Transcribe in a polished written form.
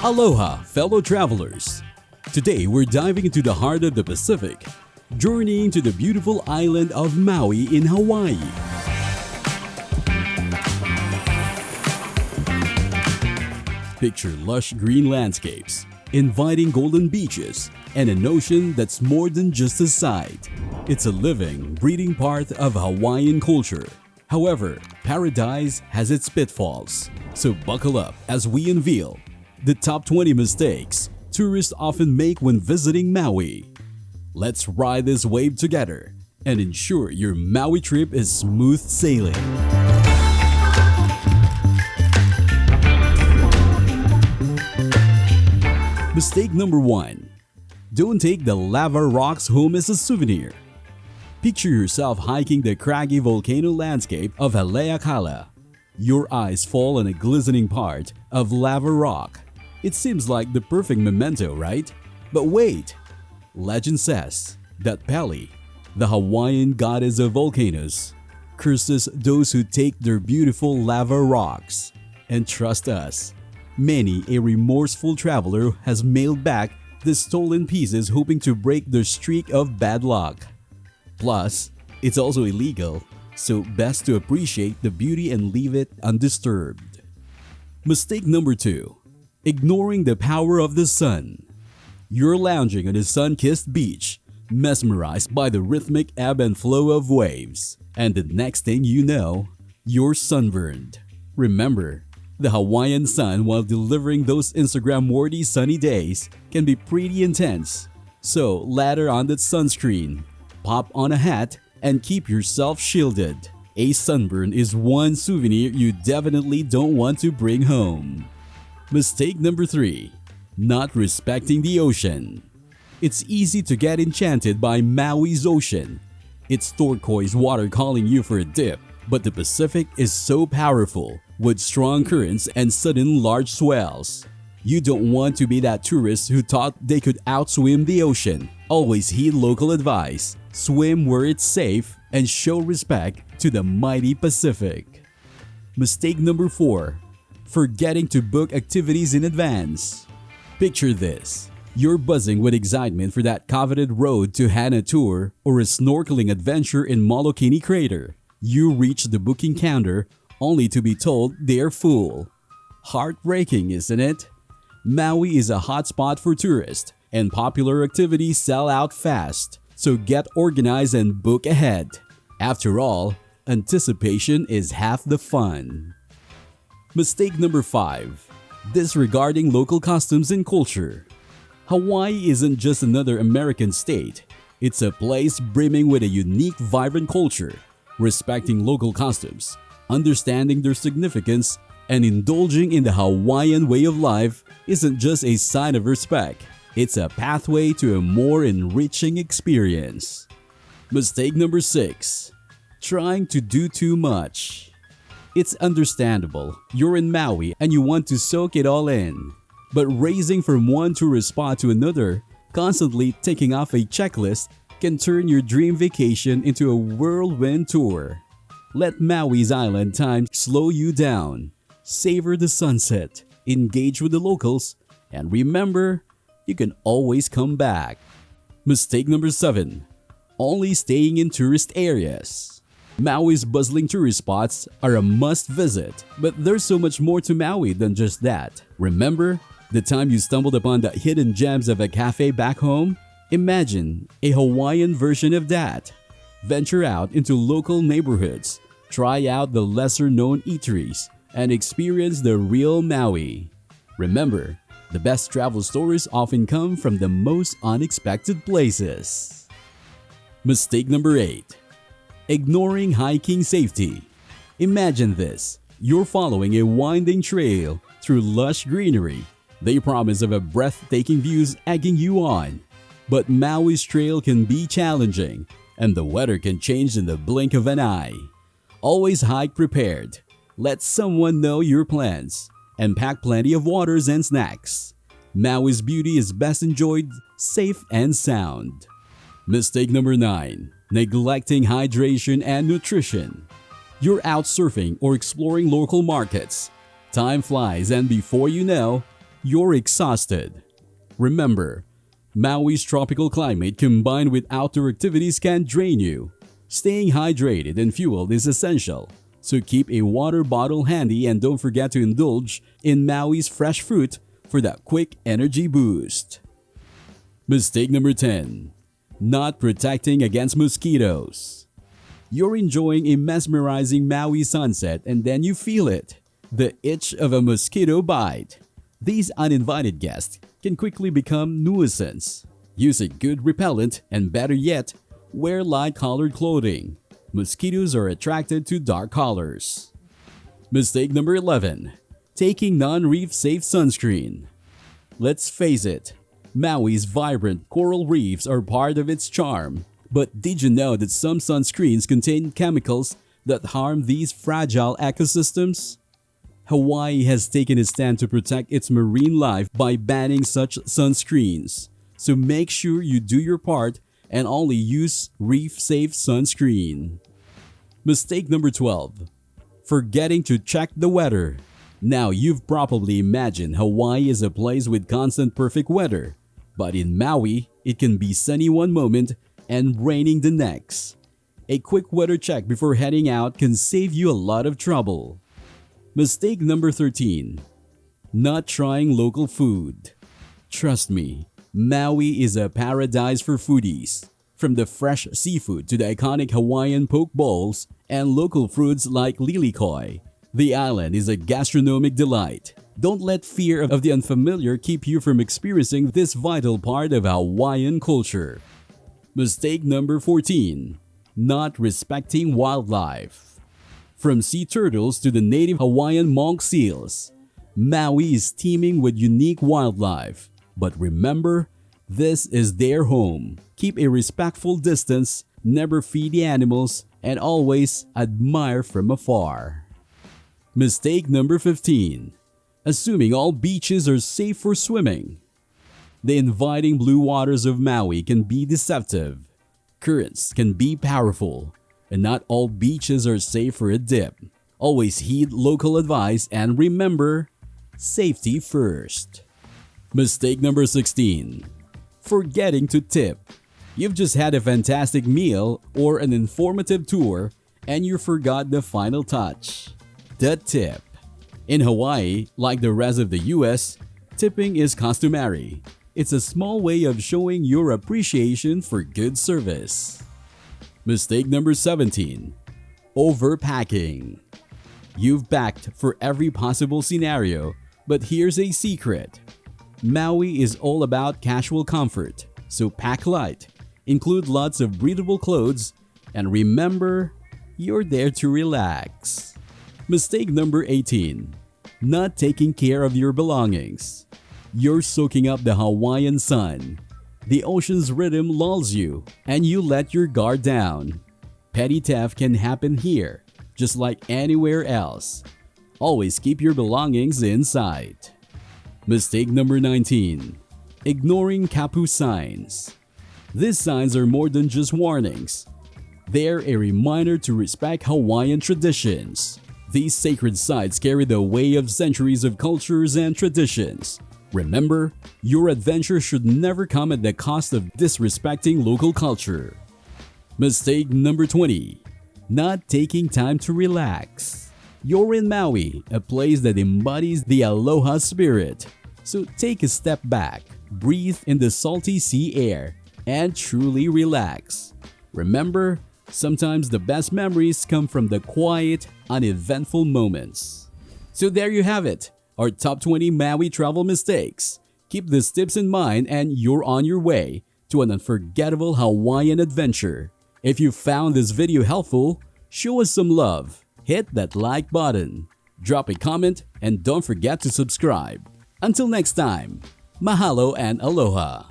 Aloha, fellow travelers! Today we're diving into the heart of the Pacific, journeying to the beautiful island of Maui in Hawaii. Picture lush green landscapes, inviting golden beaches, and an ocean that's more than just a sight. It's a living, breathing part of Hawaiian culture. However, paradise has its pitfalls, so buckle up as we unveil the top 20 mistakes tourists often make when visiting Maui. Let's ride this wave together and ensure your Maui trip is smooth sailing. Mistake number 1. Don't take the lava rocks home as a souvenir. Picture yourself hiking the craggy volcano landscape of Haleakala. Your eyes fall on a glistening part of lava rock. It seems like the perfect memento, right? But wait! Legend says that Pele, the Hawaiian goddess of volcanoes, curses those who take their beautiful lava rocks. And trust us, many a remorseful traveler has mailed back the stolen pieces hoping to break their streak of bad luck. Plus, it's also illegal, so best to appreciate the beauty and leave it undisturbed. Mistake number 2. Ignoring the power of the sun. You're lounging on a sun-kissed beach, mesmerized by the rhythmic ebb and flow of waves, and the next thing you know, you're sunburned. Remember, the Hawaiian sun, while delivering those Instagram-worthy sunny days, can be pretty intense. So lather on that sunscreen, pop on a hat, and keep yourself shielded. A sunburn is one souvenir you definitely don't want to bring home. Mistake number 3. Not respecting the ocean. It's easy to get enchanted by Maui's ocean. It's turquoise water calling you for a dip, but the Pacific is so powerful, with strong currents and sudden large swells. You don't want to be that tourist who thought they could outswim the ocean. Always heed local advice, swim where it's safe, and show respect to the mighty Pacific. Mistake number 4. Forgetting to book activities in advance. Picture this. You're buzzing with excitement for that coveted road to Hana tour or a snorkeling adventure in Molokini Crater. You reach the booking counter only to be told they're full. Heartbreaking, isn't it? Maui is a hotspot for tourists, and popular activities sell out fast, so get organized and book ahead. After all, anticipation is half the fun. Mistake number 5. Disregarding local customs and culture. Hawaii isn't just another American state. It's a place brimming with a unique, vibrant culture. Respecting local customs, understanding their significance, and indulging in the Hawaiian way of life isn't just a sign of respect. It's a pathway to a more enriching experience. Mistake number 6. Trying to do too much. It's understandable. You're in Maui and you want to soak it all in. But racing from one tourist spot to another, constantly ticking off a checklist, can turn your dream vacation into a whirlwind tour. Let Maui's island time slow you down. Savor the sunset, engage with the locals, and remember, you can always come back. Mistake number 7. Only staying in tourist areas. Maui's bustling tourist spots are a must visit, but there's so much more to Maui than just that. Remember the time you stumbled upon the hidden gems of a cafe back home? Imagine a Hawaiian version of that. Venture out into local neighborhoods, try out the lesser-known eateries, and experience the real Maui. Remember, the best travel stories often come from the most unexpected places. Mistake number 8. Ignoring hiking safety. Imagine this. You're following a winding trail through lush greenery. The promise of a breathtaking views egging you on. But Maui's trail can be challenging, and the weather can change in the blink of an eye. Always hike prepared. Let someone know your plans, and pack plenty of waters and snacks. Maui's beauty is best enjoyed safe and sound. Mistake number 9. Neglecting hydration and nutrition. You're out surfing or exploring local markets. Time flies, and before you know, you're exhausted. Remember, Maui's tropical climate combined with outdoor activities can drain you. Staying hydrated and fueled is essential, so keep a water bottle handy and don't forget to indulge in Maui's fresh fruit for that quick energy boost. Mistake number 10. Not protecting against mosquitoes. You're enjoying a mesmerizing Maui sunset and then you feel it, the itch of a mosquito bite. These uninvited guests can quickly become nuisance. Use a good repellent and better yet, wear light-colored clothing. Mosquitoes are attracted to dark colors. Mistake number 11. Taking non-reef safe sunscreen. Let's face it, Maui's vibrant coral reefs are part of its charm. But did you know that some sunscreens contain chemicals that harm these fragile ecosystems? Hawaii has taken a stand to protect its marine life by banning such sunscreens. So make sure you do your part and only use reef-safe sunscreen. Mistake number 12. Forgetting to check the weather. Now you've probably imagined Hawaii is a place with constant perfect weather. But in Maui, it can be sunny one moment and raining the next. A quick weather check before heading out can save you a lot of trouble. Mistake number 13. Not trying local food. Trust me, Maui is a paradise for foodies. From the fresh seafood to the iconic Hawaiian poke bowls and local fruits like lilikoi, the island is a gastronomic delight. Don't let fear of the unfamiliar keep you from experiencing this vital part of Hawaiian culture. Mistake number 14. Not respecting wildlife. From sea turtles to the native Hawaiian monk seals, Maui is teeming with unique wildlife. But remember, this is their home. Keep a respectful distance, never feed the animals, and always admire from afar. Mistake number 15. Assuming all beaches are safe for swimming. The inviting blue waters of Maui can be deceptive. Currents can be powerful, and not all beaches are safe for a dip. Always heed local advice and remember, safety first. Mistake number 16. Forgetting to tip. You've just had a fantastic meal or an informative tour and you forgot the final touch, the tip. In Hawaii, like the rest of the US, tipping is customary. It's a small way of showing your appreciation for good service. Mistake number 17. Overpacking. You've packed for every possible scenario, but here's a secret. Maui is all about casual comfort, so pack light, include lots of breathable clothes, and remember, you're there to relax. Mistake number 18. Not taking care of your belongings. You're soaking up the Hawaiian sun. The ocean's rhythm lulls you, and you let your guard down. Petty theft can happen here, just like anywhere else. Always keep your belongings inside. Mistake number 19. Ignoring KAPU signs. These signs are more than just warnings. They're a reminder to respect Hawaiian traditions. These sacred sites carry the weight of centuries of cultures and traditions. Remember, your adventure should never come at the cost of disrespecting local culture. Mistake number 20. Not taking time to relax. You're in Maui, a place that embodies the aloha spirit. So take a step back, breathe in the salty sea air, and truly relax. Remember, sometimes the best memories come from the quiet, uneventful moments. So there you have it, our top 20 Maui travel mistakes. Keep these tips in mind and you're on your way to an unforgettable Hawaiian adventure. If you found this video helpful, show us some love. Hit that like button, drop a comment, and don't forget to subscribe. Until next time, mahalo and aloha.